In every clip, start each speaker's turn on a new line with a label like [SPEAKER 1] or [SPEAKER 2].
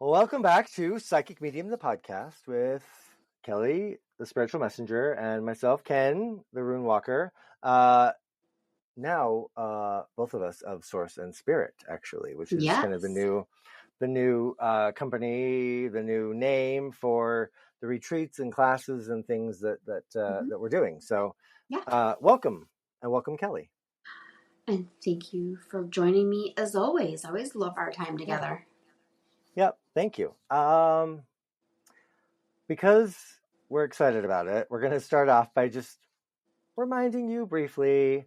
[SPEAKER 1] Well, welcome back to Psychic Medium, the podcast with Kelly, the spiritual messenger, and myself, Ken, the rune walker. Now, both of us of Source and Spirit, actually, which is kind of the new company, the new name for the retreats and classes and things that we're doing. So, welcome Kelly.
[SPEAKER 2] And thank you for joining me as always. I always love our time together.
[SPEAKER 1] Yep, thank you. Because we're excited about it, we're going to start off by just reminding you briefly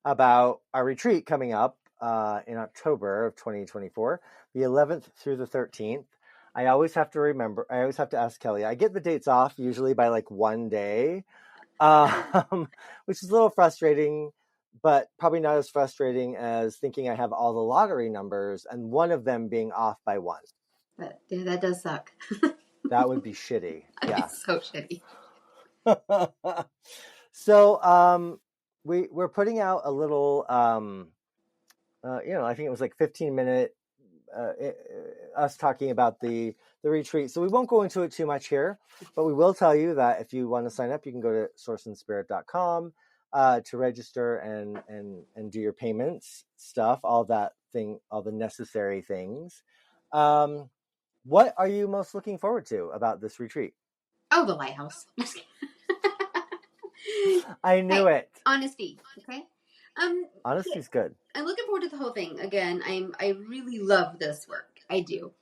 [SPEAKER 1] about our retreat coming up in October of 2024, the 11th through the 13th. I always have to ask Kelly. I get the dates off usually by like one day, which is a little frustrating, but probably not as frustrating as thinking I have all the lottery numbers and one of them being off by one.
[SPEAKER 2] That does suck.
[SPEAKER 1] That would be shitty. Yeah.
[SPEAKER 2] So shitty.
[SPEAKER 1] So we're putting out a little I think it was like 15-minute us talking about the retreat. So we won't go into it too much here, but we will tell you that if you want to sign up, you can go to sourceandspirit.com to register and do your payments stuff, all the necessary things. What are you most looking forward to about this retreat?
[SPEAKER 2] Oh, the lighthouse.
[SPEAKER 1] I knew it.
[SPEAKER 2] Honesty, okay?
[SPEAKER 1] Honesty's good.
[SPEAKER 2] I'm looking forward to the whole thing. Again, I really love this work. I do.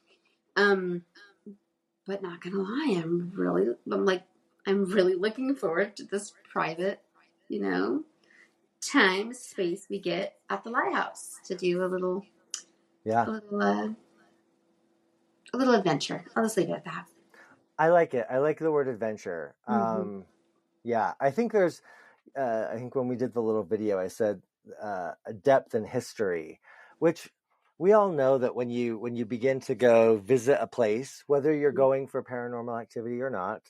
[SPEAKER 2] But not gonna lie, I'm really looking forward to this private, time, space we get at the lighthouse to do a little adventure. I'll just leave it at that.
[SPEAKER 1] I like it. I like the word adventure.
[SPEAKER 2] Mm-hmm.
[SPEAKER 1] I think there's, I think when we did the little video, I said a depth in history, which we all know that when you begin to go visit a place, whether you're going for paranormal activity or not,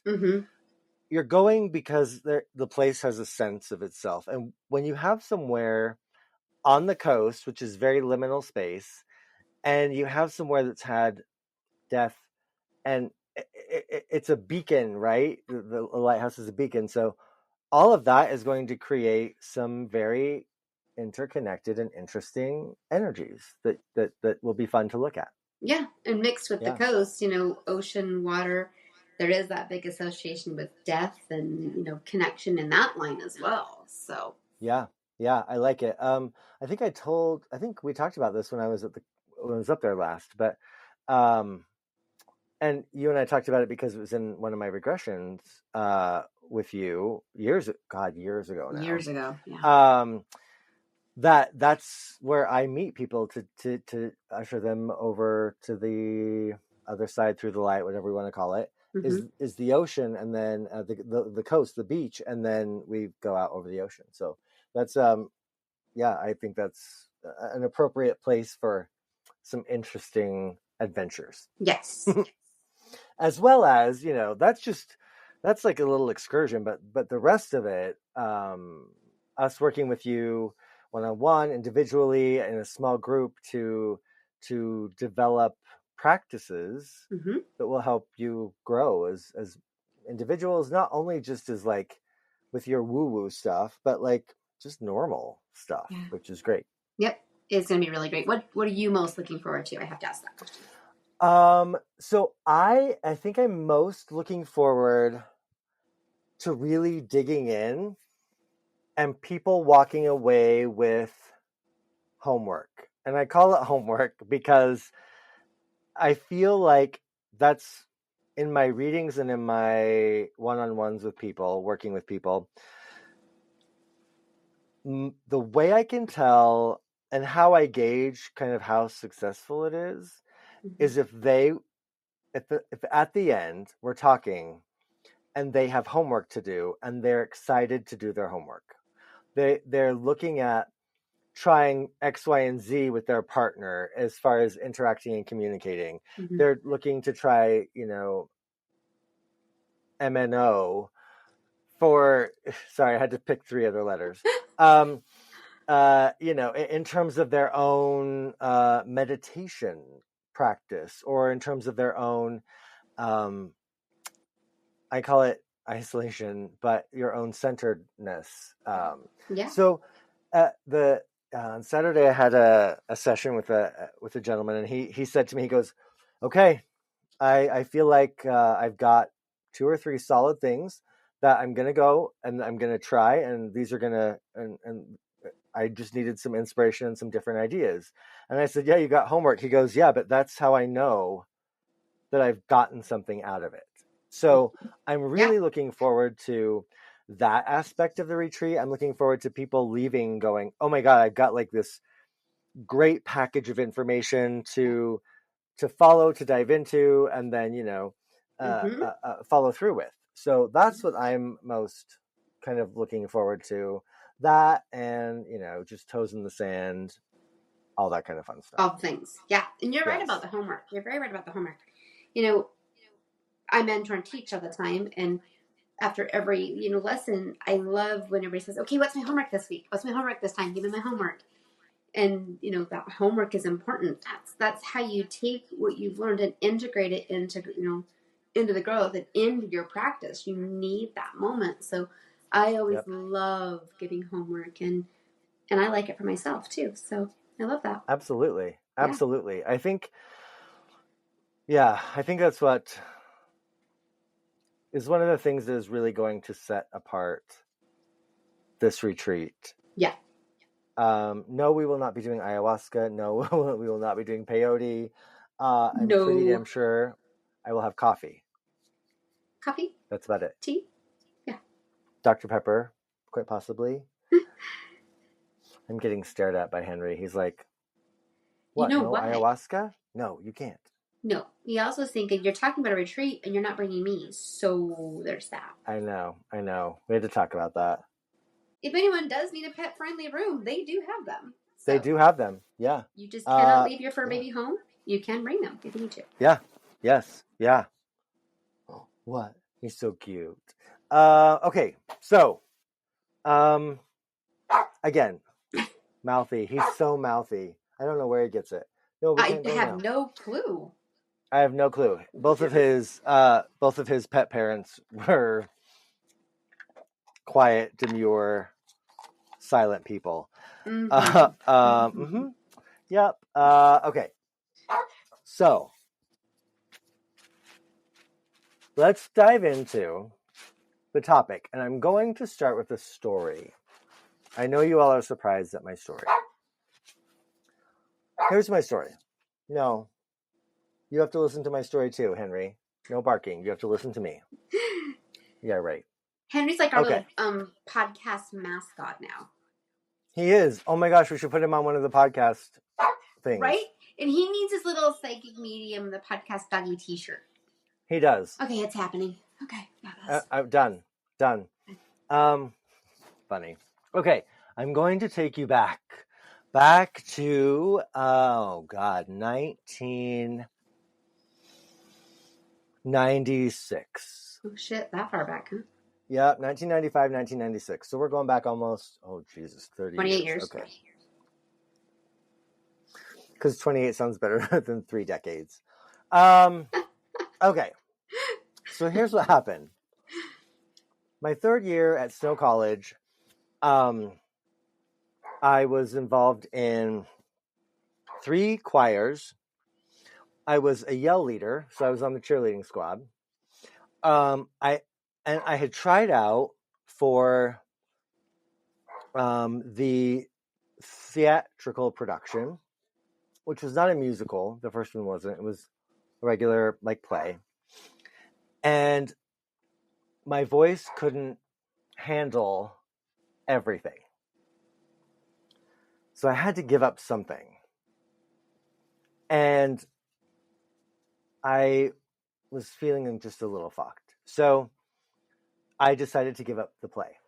[SPEAKER 1] you're going because the place has a sense of itself. And when you have somewhere on the coast, which is very liminal space, and you have somewhere that's had death, and it's a beacon, right? The lighthouse is a beacon. So all of that is going to create some very interconnected and interesting energies that will be fun to look at.
[SPEAKER 2] Yeah, and mixed with the coast, ocean, water, there is that big association with death and, connection in that line as well. So
[SPEAKER 1] yeah, I like it. I think we talked about this when I was up there last, but and you and I talked about it because it was in one of my regressions with you years ago now.
[SPEAKER 2] Years ago, yeah.
[SPEAKER 1] That's where I meet people to usher them over to the other side through the light, whatever we want to call it, is the ocean, and then the coast, the beach, and then we go out over the ocean. So that's I think that's an appropriate place for some interesting adventures.
[SPEAKER 2] Yes.
[SPEAKER 1] As well as, that's like a little excursion, but the rest of it, us working with you one-on-one, individually, in a small group to develop practices that will help you grow as individuals, not only just as like with your woo-woo stuff, but like just normal stuff, which is great.
[SPEAKER 2] Yep, it's going to be really great. What are you most looking forward to? I have to ask that question.
[SPEAKER 1] So I think I'm most looking forward to really digging in and people walking away with homework. And I call it homework because I feel like that's in my readings and in my one-on-ones with people, working with people, the way I can tell and how I gauge kind of how successful it is if at the end we're talking and they have homework to do and they're excited to do their homework. They're looking at trying X, Y, and Z with their partner as far as interacting and communicating. They're looking to try, MNO sorry, I had to pick 3 other letters. In terms of their own meditation practice or in terms of their own, I call it isolation, but your own centeredness. So on Saturday I had a session with a gentleman, and he said to me, he goes, okay, I feel like I've got 2 or 3 solid things that I'm going to go and I'm going to try. And these are going to, and I just needed some inspiration and some different ideas. And I said, yeah, you got homework. He goes, yeah, but that's how I know that I've gotten something out of it. So I'm really looking forward to that aspect of the retreat. I'm looking forward to people leaving going, oh my God, I've got like this great package of information to follow, to dive into, and then, follow through with. So that's what I'm most kind of looking forward to. That and, just toes in the sand, all that kind of fun stuff.
[SPEAKER 2] All things. Yeah. And you're right about the homework. You're very right about the homework. I mentor and teach all the time. And after every, lesson, I love when everybody says, okay, what's my homework this week? What's my homework this time? Give me my homework. And, that homework is important. That's how you take what you've learned and integrate it into the growth and into your practice. You need that moment. So I always love giving homework, and I like it for myself too. So I love that.
[SPEAKER 1] Absolutely. I think that's what is one of the things that is really going to set apart this retreat.
[SPEAKER 2] Yeah.
[SPEAKER 1] No, we will not be doing ayahuasca. No, we will not be doing peyote. I'm pretty damn sure I will have coffee.
[SPEAKER 2] Coffee?
[SPEAKER 1] That's about it.
[SPEAKER 2] Tea? Yeah.
[SPEAKER 1] Dr. Pepper, quite possibly. I'm getting stared at by Henry. He's like, what, ayahuasca? No, you can't.
[SPEAKER 2] No. He also is thinking, you're talking about a retreat and you're not bringing me. So there's that.
[SPEAKER 1] I know. We had to talk about that.
[SPEAKER 2] If anyone does need a pet-friendly room, they do have them.
[SPEAKER 1] So they do have them, yeah.
[SPEAKER 2] You just cannot leave your fur baby home. You can bring them if you need to.
[SPEAKER 1] Yeah, yes, yeah. What? He's so cute. Okay, so, again, mouthy. He's so mouthy. I don't know where he gets it. No,
[SPEAKER 2] I have no clue.
[SPEAKER 1] I have no clue. Both of his pet parents were quiet, demure, silent people. Yep. Okay. So let's dive into the topic, and I'm going to start with a story. I know you all are surprised at my story. Here's my story. No, you have to listen to my story too, Henry. No barking. You have to listen to me. Yeah, right.
[SPEAKER 2] Henry's like our little podcast mascot now.
[SPEAKER 1] He is. Oh my gosh, we should put him on one of the podcast things.
[SPEAKER 2] Right? And he needs his little psychic medium, the podcast doggy t-shirt.
[SPEAKER 1] He does.
[SPEAKER 2] Okay, it's happening. Okay.
[SPEAKER 1] I'm done. Funny. Okay, I'm going to take you back to, 1996.
[SPEAKER 2] Oh shit, that far back, huh?
[SPEAKER 1] Yeah, 1995, 1996. So we're going back almost, 28
[SPEAKER 2] years.
[SPEAKER 1] Okay. Because 28 sounds better than 3 decades. Okay. So here's what happened. My 3rd year at Snow College, I was involved in 3 choirs. I was a yell leader, so I was on the cheerleading squad. I had tried out for the theatrical production, which was not a musical. The first one wasn't. It was a regular play. And my voice couldn't handle everything. So I had to give up something. And I was feeling just a little fucked. So I decided to give up the play.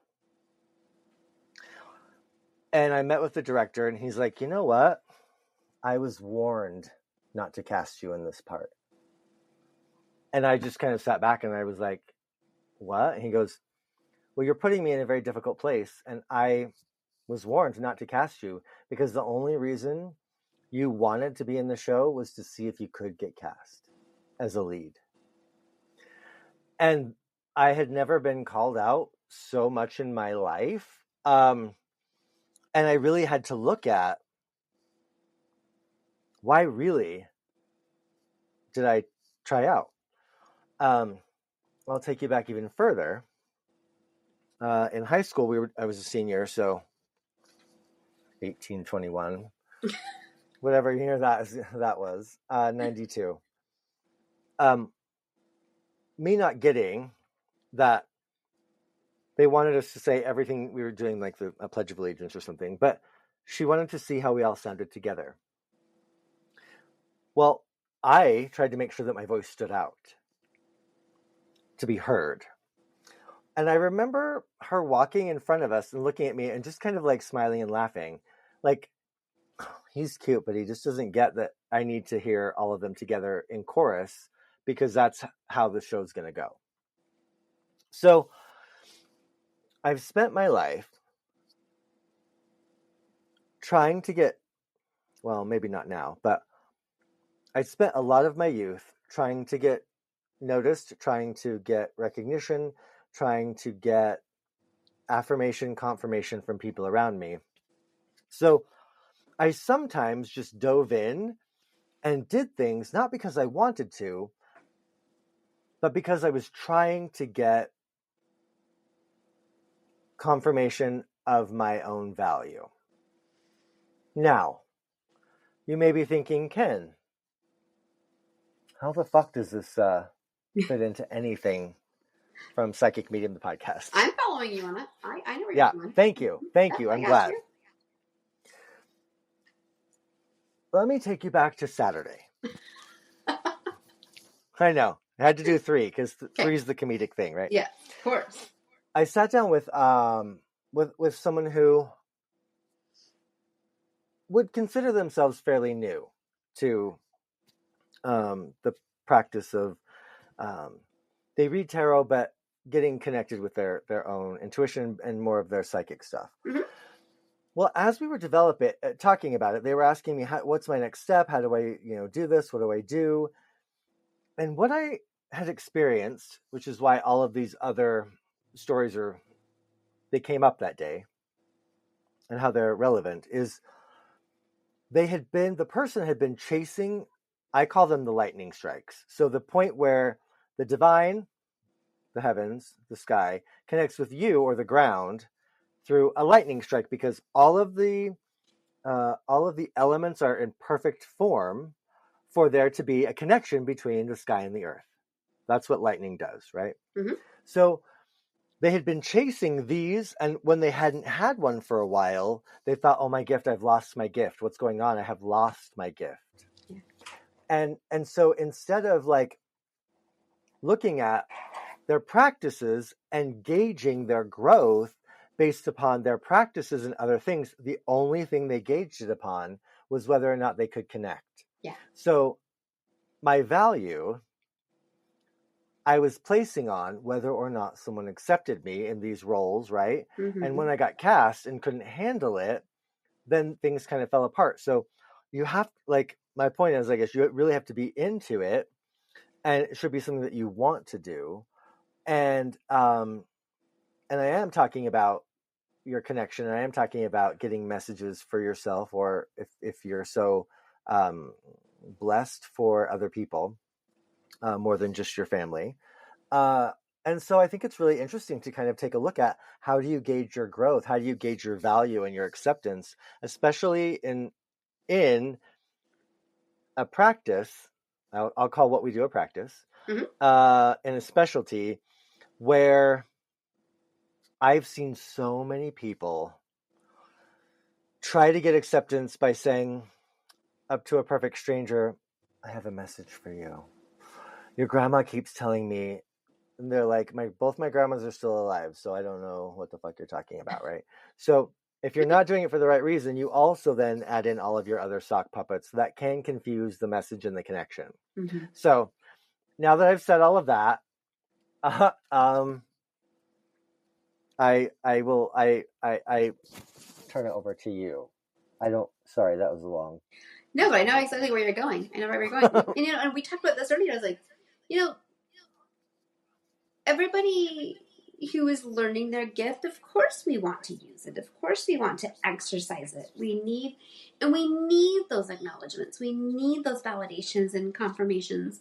[SPEAKER 1] And I met with the director, and he's like, you know what? I was warned not to cast you in this part. And I just kind of sat back and I was like, what? And he goes, well, you're putting me in a very difficult place. And I was warned not to cast you because the only reason you wanted to be in the show was to see if you could get cast as a lead. And I had never been called out so much in my life. And I really had to look at, why really did I try out? I'll take you back even further. In high school, I was a senior, so 1821, whatever year that was, 92. Me not getting that they wanted us to say everything we were doing, like a Pledge of Allegiance or something, but she wanted to see how we all sounded together. Well, I tried to make sure that my voice stood out, to be heard. And I remember her walking in front of us and looking at me and just kind of like smiling and laughing. Like, he's cute, but he just doesn't get that I need to hear all of them together in chorus, because that's how the show's going to go. So I've spent my life trying to get, well, maybe not now, but I spent a lot of my youth trying to get noticed, trying to get recognition, trying to get affirmation, confirmation from people around me. So I sometimes just dove in and did things not because I wanted to, but because I was trying to get confirmation of my own value. Now, you may be thinking, Ken, how the fuck does this fit into anything from Psychic Medium, the podcast?
[SPEAKER 2] I'm following you on it. I know where
[SPEAKER 1] you're
[SPEAKER 2] going.
[SPEAKER 1] Thank you. I'm glad. You. Let me take you back to Saturday. I know. I had to do 3 because 3 is the comedic thing, right?
[SPEAKER 2] Yeah, of course.
[SPEAKER 1] I sat down with someone who would consider themselves fairly new to the practice of they read tarot, but getting connected with their own intuition and more of their psychic stuff. Mm-hmm. Well, as we were talking about it, they were asking me, what's my next step? How do I, do this? What do I do? And what I had experienced, which is why all of these other stories they came up that day and how they're relevant, is the person had been chasing, I call them the lightning strikes. So the point where the divine, the heavens, the sky, connects with you or the ground through a lightning strike, because all of the elements are in perfect form for there to be a connection between the sky and the earth. That's what lightning does, right? Mm-hmm. So they had been chasing these, and when they hadn't had one for a while, they thought, oh, my gift, I've lost my gift. What's going on? I have lost my gift. Yeah. And so instead of like looking at their practices and gauging their growth based upon their practices and other things, the only thing they gauged it upon was whether or not they could connect. Yeah. So my value I was placing on whether or not someone accepted me in these roles, right? Mm-hmm. And when I got cast and couldn't handle it, then things kind of fell apart. So you have, like, my point is, I guess you really have to be into it, and it should be something that you want to do. And I am talking about your connection, and I am talking about getting messages for yourself, or if you're so blessed for other people, more than just your family. And so I think it's really interesting to kind of take a look at, how do you gauge your growth? How do you gauge your value and your acceptance, especially in a practice? I'll call what we do a practice, mm-hmm. In a specialty where I've seen so many people try to get acceptance by saying up to a perfect stranger, I have a message for you. Your grandma keeps telling me, and they're like, both my grandmas are still alive, so I don't know what the fuck you're talking about, right? So if you're not doing it for the right reason, you also then add in all of your other sock puppets that can confuse the message and the connection. Mm-hmm. So now that I've said all of that, I turn it over to you. Sorry, that was long.
[SPEAKER 2] No, but I know exactly where you're going. I know where you're going. And we talked about this earlier. I was like, everybody who is learning their gift, of course we want to use it. Of course we want to exercise it. We need those acknowledgments. We need those validations and confirmations.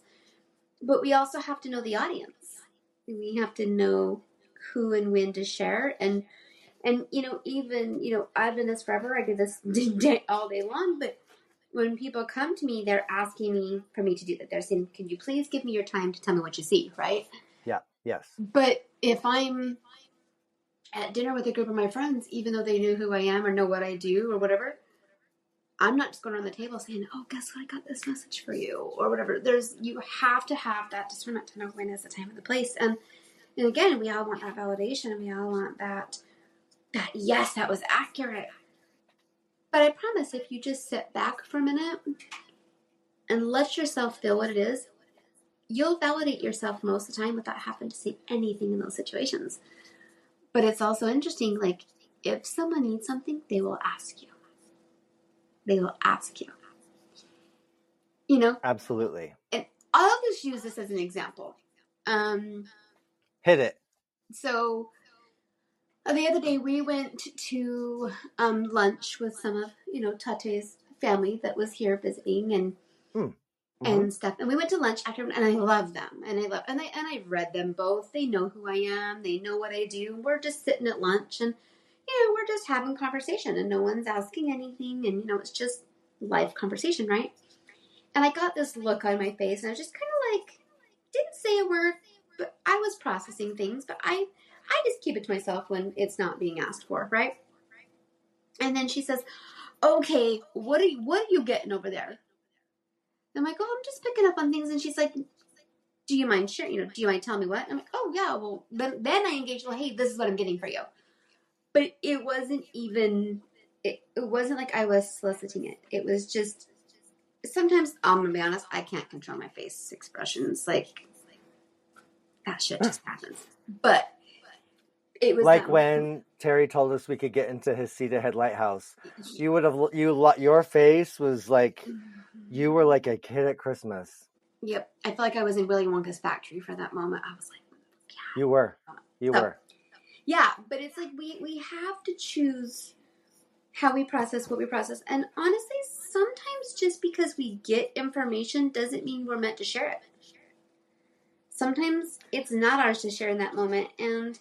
[SPEAKER 2] But we also have to know the audience. We have to know who and when to share. And I've done this forever. I do this all day long. But when people come to me, they're asking me for me to do that. They're saying, can you please give me your time to tell me what you see, right?
[SPEAKER 1] Yeah, yes.
[SPEAKER 2] But if I'm at dinner with a group of my friends, even though they know who I am or know what I do or whatever, I'm not just going around the table saying, oh, guess what? I got this message for you or whatever. You have to have that discernment to know when is the time and the place. And again, we all want that validation. We all want that, yes, that was accurate. But I promise if you just sit back for a minute and let yourself feel what it is, you'll validate yourself most of the time without having to say anything in those situations. But it's also interesting, like, if someone needs something, they will ask you. They will ask you.
[SPEAKER 1] Absolutely.
[SPEAKER 2] And I'll just use this as an example.
[SPEAKER 1] Hit it.
[SPEAKER 2] So the other day we went to lunch with some of Tate's family that was here visiting and stuff. And we went to lunch after, and I love them, and I've read them both. They know who I am. They know what I do. We're just sitting at lunch, and we're just having conversation, and no one's asking anything, and it's just live conversation, right? And I got this look on my face, and I was just kind of like, didn't say a word, but I was processing things. But I just keep it to myself when it's not being asked for, right? And then she says, "Okay, what are you getting over there?" I'm like, "Oh, I'm just picking up on things." And she's like, "Do you mind sharing? Do you mind telling me what?" I'm like, "Oh yeah." Well, then I engaged. Well, hey, this is what I'm getting for you. But it wasn't even. It wasn't like I was soliciting it. It was just. Sometimes I'm gonna be honest. I can't control my face expressions. Like that shit just happens. But it was
[SPEAKER 1] like when Terry told us we could get into his Cedar Head Lighthouse. You would have your face was like you were like a kid at Christmas.
[SPEAKER 2] Yep, I felt like I was in Willy Wonka's factory for that moment. I was like, yeah.
[SPEAKER 1] You were.
[SPEAKER 2] Yeah, but it's like we have to choose how we process what we process. And honestly, sometimes just because we get information doesn't mean we're meant to share it. Sometimes it's not ours to share in that moment. And,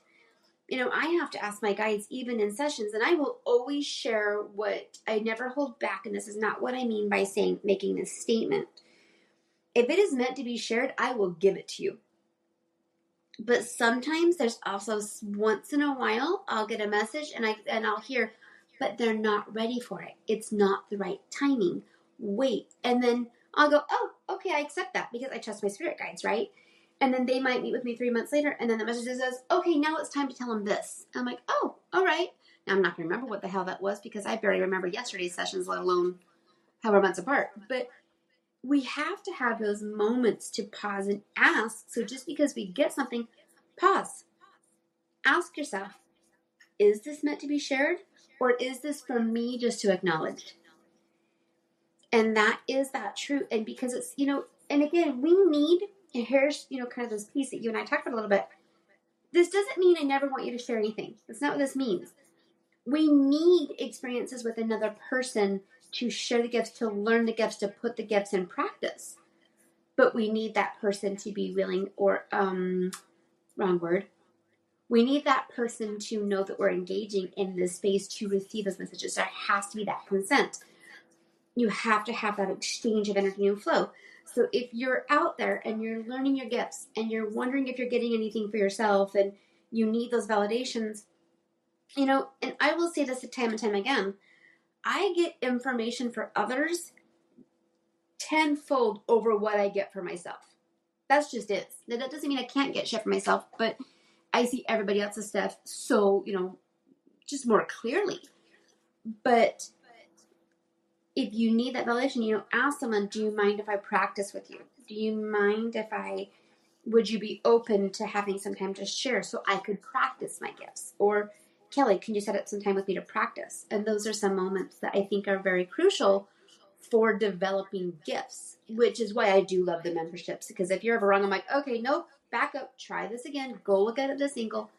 [SPEAKER 2] I have to ask my guides even in sessions, and I will always share what I never hold back. And this is not what I mean by making this statement. If it is meant to be shared, I will give it to you. But sometimes there's also once in a while, I'll get a message and I'll hear, but they're not ready for it. It's not the right timing. Wait. And then I'll go, oh, okay, I accept that because I trust my spirit guides, right? And then they might meet with me 3 months later, and then the message says, okay, now it's time to tell them this. I'm like, oh, all right. Now I'm not going to remember what the hell that was because I barely remember yesterday's sessions, let alone however months apart. But we have to have those moments to pause and ask. So just because we get something, pause. Ask yourself, is this meant to be shared? Or is this for me just to acknowledge? And that is that truth. And because it's, and again, we need, and here's, kind of this piece that you and I talked about a little bit. This doesn't mean I never want you to share anything. That's not what this means. We need experiences with another person to share the gifts, to learn the gifts, to put the gifts in practice. But we need that person to be willing, or, wrong word. We need that person to know that we're engaging in this space to receive those messages. There has to be that consent. You have to have that exchange of energy and flow. So if you're out there and you're learning your gifts and you're wondering if you're getting anything for yourself and you need those validations, and I will say this time and time again, I get information for others tenfold over what I get for myself. That's just it. That doesn't mean I can't get shit for myself, but I see everybody else's stuff so, just more clearly. But if you need that validation, ask someone, do you mind if I practice with you? Do you mind would you be open to having some time to share so I could practice my gifts? Or, Kelly, can you set up some time with me to practice? And those are some moments that I think are very crucial for developing gifts, which is why I do love the mentorships. Because if you're ever wrong, I'm like, okay, nope, back up, try this again, go look at this angle.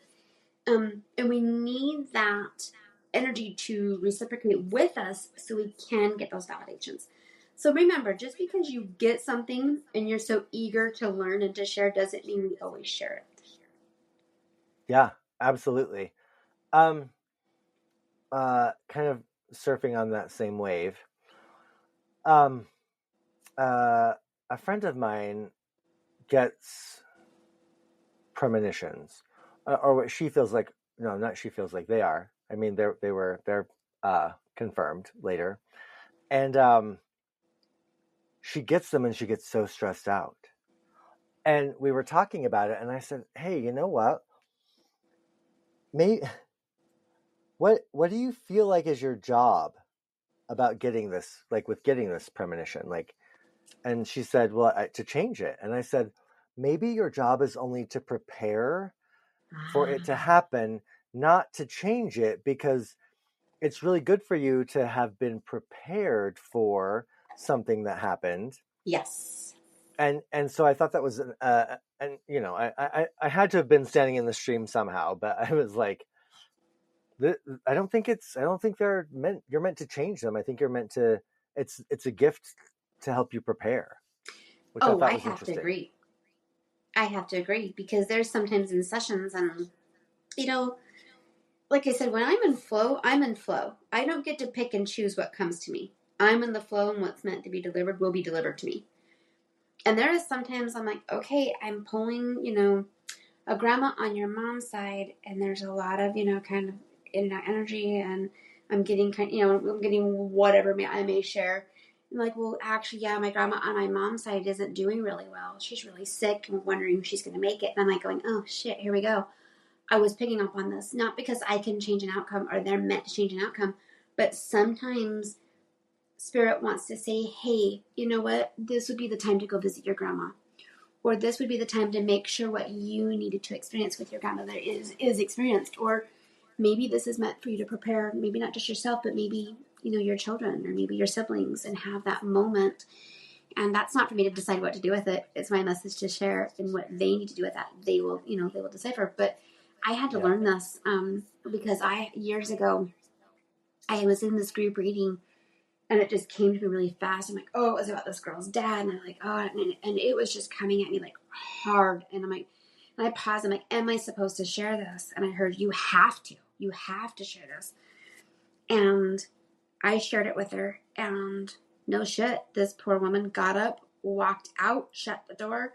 [SPEAKER 2] And we need that energy to reciprocate with us so we can get those validations. So remember, just because you get something and you're so eager to learn and to share doesn't mean we always share it.
[SPEAKER 1] Yeah, absolutely. Kind of surfing on that same wave. A friend of mine gets premonitions, or what she feels like. No, not she feels like, they are. I mean, they're confirmed later, and she gets them, and she gets so stressed out. And we were talking about it, and I said, "Hey, you know what? What do you feel like is your job about getting this, like with getting this premonition, like?" And she said, "Well, to change it." And I said, "Maybe your job is only to prepare for it to happen, not to change it, because it's really good for you to have been prepared for something that happened."
[SPEAKER 2] Yes.
[SPEAKER 1] And so I thought that was and you know, I had to have been standing in the stream somehow, but I was like, I don't think you're meant to change them. I think you're meant to. It's a gift to help you prepare, which I thought was interesting.
[SPEAKER 2] To agree. I have to agree, because there's sometimes in sessions, and like I said, when I'm in flow, I'm in flow. I don't get to pick and choose what comes to me. I'm in the flow, and what's meant to be delivered will be delivered to me. And there is sometimes I'm like, okay, I'm pulling, a grandma on your mom's side, and there's a lot of, kind of in and out energy, and I'm getting I'm getting whatever I may share. I'm like, well, actually, yeah, my grandma on my mom's side isn't doing really well. She's really sick, and wondering if she's going to make it. And I'm like going, oh shit, here we go. I was picking up on this, not because I can change an outcome or they're meant to change an outcome, but sometimes Spirit wants to say, hey, you know what? This would be the time to go visit your grandma. Or this would be the time to make sure what you needed to experience with your grandmother is experienced. Or maybe this is meant for you to prepare, maybe not just yourself, but maybe, your children or maybe your siblings, and have that moment. And that's not for me to decide what to do with it. It's my message to share, and what they need to do with that, they will decipher. But I had to learn this because years ago, I was in this group reading, and it just came to me really fast. I'm like, oh, it was about this girl's dad. And I'm like, oh, and it was just coming at me like hard. And I'm like, and I paused. I'm like, am I supposed to share this? And I heard, you have to share this. And I shared it with her, and no shit, this poor woman got up, walked out, shut the door,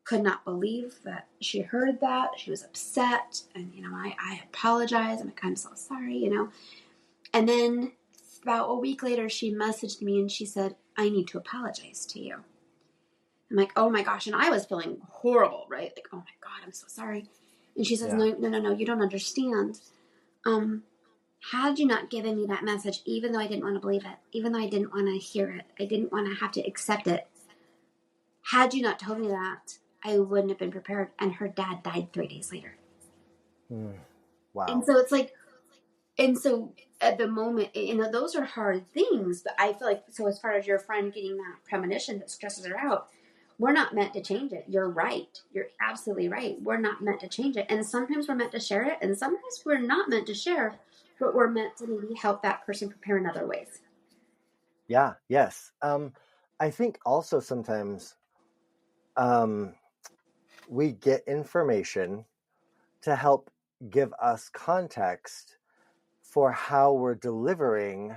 [SPEAKER 2] could not believe that she heard that. She was upset. And, I apologize. I'm like, I'm so sorry, And then about a week later, she messaged me and she said, I need to apologize to you. I'm like, oh my gosh. And I was feeling horrible, right? Like, oh my God, I'm so sorry. And she says, no, you don't understand. Had you not given me that message, even though I didn't want to believe it, even though I didn't want to hear it, I didn't want to have to accept it. Had you not told me that, I wouldn't have been prepared. And her dad died 3 days later.
[SPEAKER 1] Wow.
[SPEAKER 2] And so it's like, and so at the moment, those are hard things, but I feel like, so as far as your friend getting that premonition that stresses her out, we're not meant to change it. You're right. You're absolutely right. We're not meant to change it. And sometimes we're meant to share it, and sometimes we're not meant to share, but we're meant to maybe help that person prepare in other ways.
[SPEAKER 1] Yeah. Yes. I think also sometimes we get information to help give us context for how we're delivering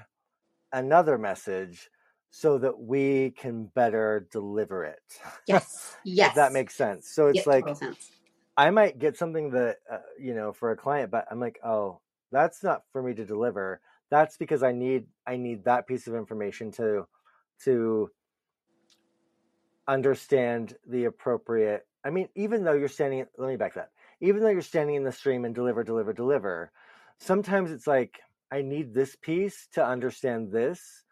[SPEAKER 1] another message, so that we can better deliver it.
[SPEAKER 2] Yes.
[SPEAKER 1] If that makes sense. So it's like, I might get something that, for a client, but I'm like, oh, that's not for me to deliver. That's because I need that piece of information to understand the appropriate. I mean, even though you're standing, let me back that. Even though you're standing in the stream and deliver, sometimes it's like, I need this piece to understand this,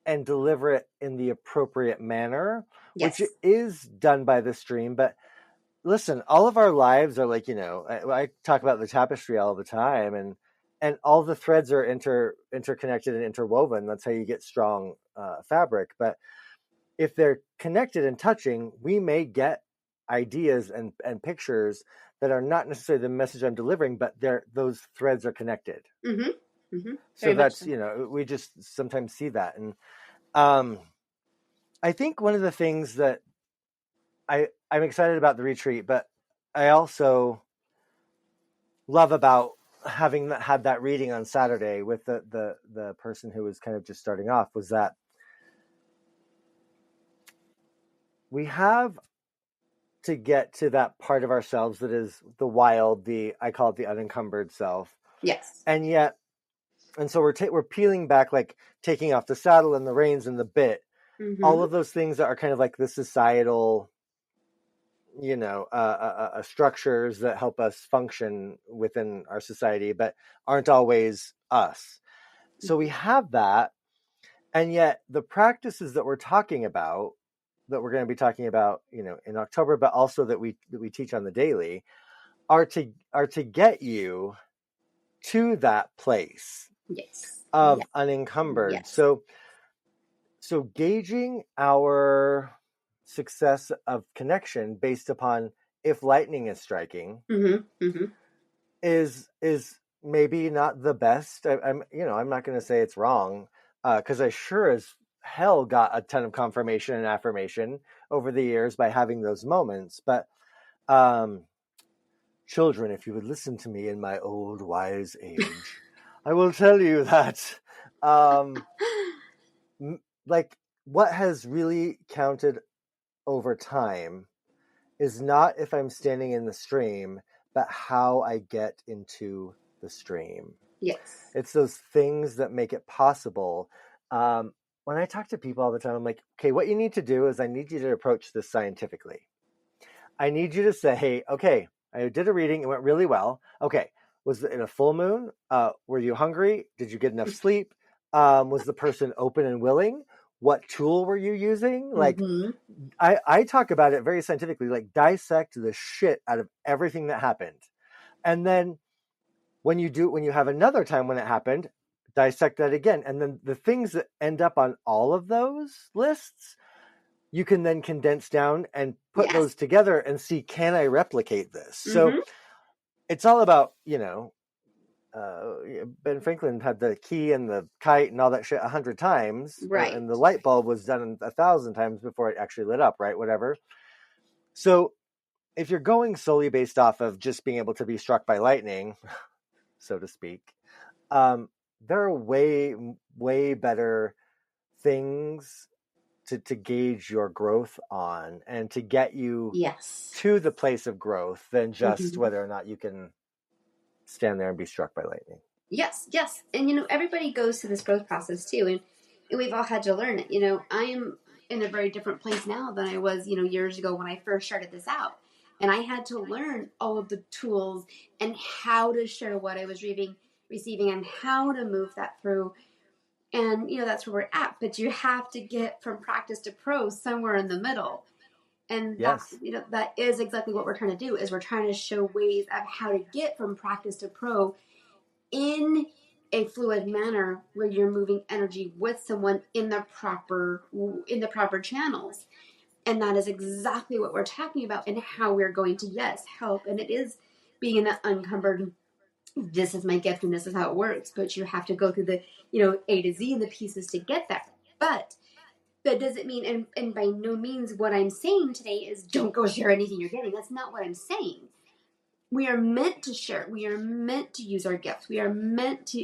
[SPEAKER 1] and deliver it in the appropriate manner, which is done by the stream. But listen, all of our lives are like, I talk about the tapestry all the time, and all the threads are interconnected and interwoven. That's how you get strong fabric. But if they're connected and touching, we may get ideas and pictures that are not necessarily the message I'm delivering, but those threads are connected.
[SPEAKER 2] Mm-hmm. Mm-hmm.
[SPEAKER 1] So that's, we just sometimes see that. And I think one of the things that I'm excited about the retreat, but I also love about having had that reading on Saturday with the person who was kind of just starting off, was that we have to get to that part of ourselves that is the wild, I call it the unencumbered self.
[SPEAKER 2] Yes.
[SPEAKER 1] And so we're peeling back, like taking off the saddle and the reins and the bit, all of those things that are kind of like the societal, structures that help us function within our society, but aren't always us. So we have that. And yet the practices that we're talking about, that we're going to be talking about, in October, but also that we teach on the daily, are to get you to that place of unencumbered.
[SPEAKER 2] Yes.
[SPEAKER 1] So gauging our success of connection based upon if lightning is striking is maybe not the best. I'm not going to say it's wrong, because I sure as hell got a ton of confirmation and affirmation over the years by having those moments. But children, if you would listen to me in my old wise age, I will tell you that like what has really counted over time is not if I'm standing in the stream, but how I get into the stream.
[SPEAKER 2] Yes.
[SPEAKER 1] It's those things that make it possible. When I talk to people all the time, I'm like, okay, what you need to do is I need you to approach this scientifically. I need you to say, hey, okay, I did a reading. It went really well. Okay. Was it a full moon? Were you hungry? Did you get enough sleep? Was the person open and willing? What tool were you using? Like, I talk about it very scientifically, like dissect the shit out of everything that happened. And then when you have another time when it happened, dissect that again. And then the things that end up on all of those lists, you can then condense down and put those together and see, can I replicate this? So it's all about, Ben Franklin had the key and the kite and all that shit 100 times.
[SPEAKER 2] Right.
[SPEAKER 1] And the light bulb was done 1,000 times before it actually lit up, right? Whatever. So if you're going solely based off of just being able to be struck by lightning, so to speak, there are way, way better things to gauge your growth on and to get you to the place of growth than just whether or not you can stand there and be struck by lightning.
[SPEAKER 2] Yes. And, everybody goes through this growth process too. And we've all had to learn it. I am in a very different place now than I was, years ago when I first started this out. And I had to learn all of the tools and how to share what I was receiving and how to move that through. And, that's where we're at. But you have to get from practice to pro somewhere in the middle. And that's, that is exactly what we're trying to do, is we're trying to show ways of how to get from practice to pro in a fluid manner where you're moving energy with someone in the proper channels. And that is exactly what we're talking about and how we're going to, help. And it is being in that unencumbered, this is my gift and this is how it works. But you have to go through the, A to Z and the pieces to get there. But that doesn't mean, and by no means what I'm saying today is don't go share anything you're getting. That's not what I'm saying. We are meant to share. We are meant to use our gifts. We are meant to,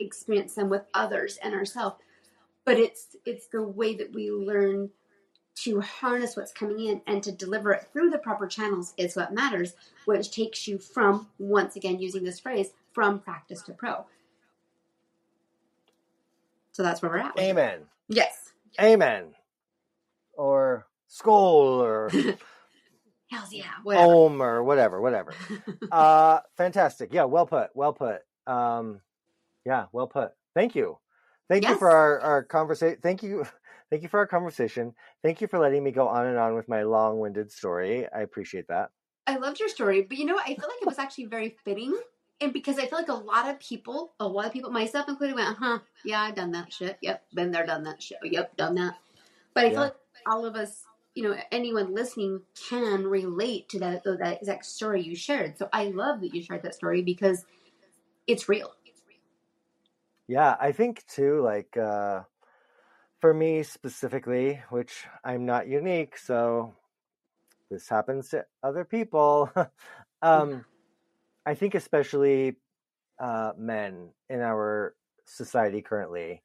[SPEAKER 2] experience them with others and ourselves. But it's the way that we learn to harness what's coming in and to deliver it through the proper channels is what matters, which takes you from, once again, using this phrase, from practice to pro. So that's where we're at.
[SPEAKER 1] Amen.
[SPEAKER 2] Yes.
[SPEAKER 1] Amen. Or skull or
[SPEAKER 2] hells yeah, whatever.
[SPEAKER 1] Om or whatever. Fantastic. Yeah, well put. Yeah, well put. Thank you. Thank you for our conversation. Thank you for our conversation. Thank you for letting me go on and on with my long-winded story. I appreciate that.
[SPEAKER 2] I loved your story, but I feel like it was actually very fitting And because I feel like a lot of people, myself included, went, yeah, I've done that shit. Yep, been there, done that shit. Yep, done that. But I feel like all of us, anyone listening can relate to that exact story you shared. So I love that you shared that story because it's real.
[SPEAKER 1] Yeah, I think too, like, for me specifically, which I'm not unique, so this happens to other people. I think especially men in our society currently,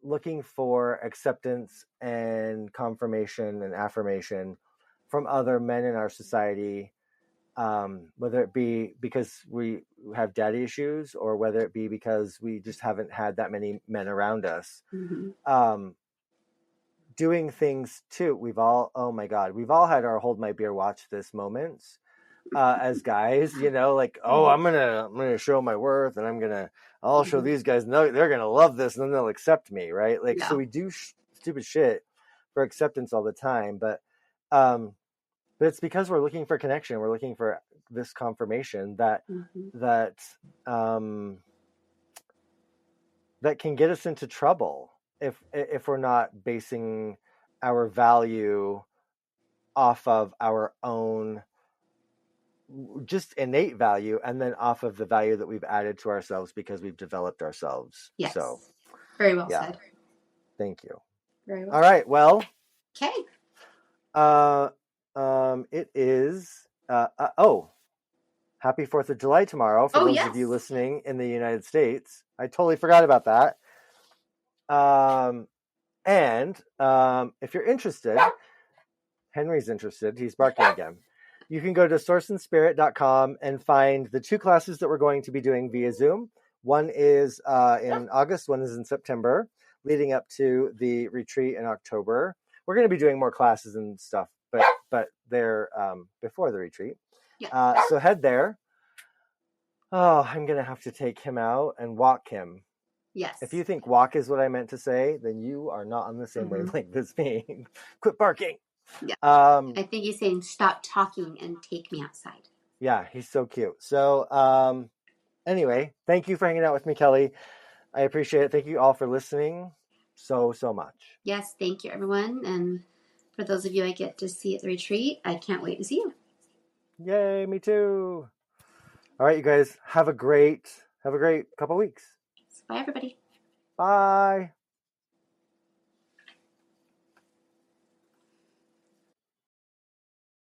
[SPEAKER 1] looking for acceptance and confirmation and affirmation from other men in our society, whether it be because we have daddy issues or whether it be because we just haven't had that many men around us. Doing things too. We've all had our hold my beer, watch this moments as guys, like, oh, I'm gonna show my worth, and I'll show these guys, no, they're gonna love this, and then they'll accept me, right? Like, so we do stupid shit for acceptance all the time, but it's because we're looking for connection, we're looking for this confirmation that that can get us into trouble if we're not basing our value off of our own just innate value, and then off of the value that we've added to ourselves because we've developed ourselves.
[SPEAKER 2] Yes.
[SPEAKER 1] So
[SPEAKER 2] very well said.
[SPEAKER 1] Thank you.
[SPEAKER 2] Very well.
[SPEAKER 1] All right. Well,
[SPEAKER 2] okay.
[SPEAKER 1] It is happy 4th of July tomorrow for those of you listening in the United States. I totally forgot about that. And if you're interested, Henry's interested, he's barking again. You can go to sourceandspirit.com and find the 2 classes that we're going to be doing via Zoom. One is in August, one is in September, leading up to the retreat in October. We're going to be doing more classes and stuff, but they're before the retreat. So head there. Oh, I'm going to have to take him out and walk him.
[SPEAKER 2] Yes.
[SPEAKER 1] If you think walk is what I meant to say, then you are not on the same wavelength as me. Quit barking.
[SPEAKER 2] Yeah. I think he's saying stop talking and take me outside.
[SPEAKER 1] Yeah, he's so cute. So anyway, thank you for hanging out with me, Kelly. I appreciate it. Thank you all for listening so much.
[SPEAKER 2] Yes, thank you, everyone. And for those of you I get to see at the retreat, I can't wait to see you.
[SPEAKER 1] Yay, me too. All right, you guys, have a great couple weeks.
[SPEAKER 2] Bye, everybody.
[SPEAKER 1] Bye.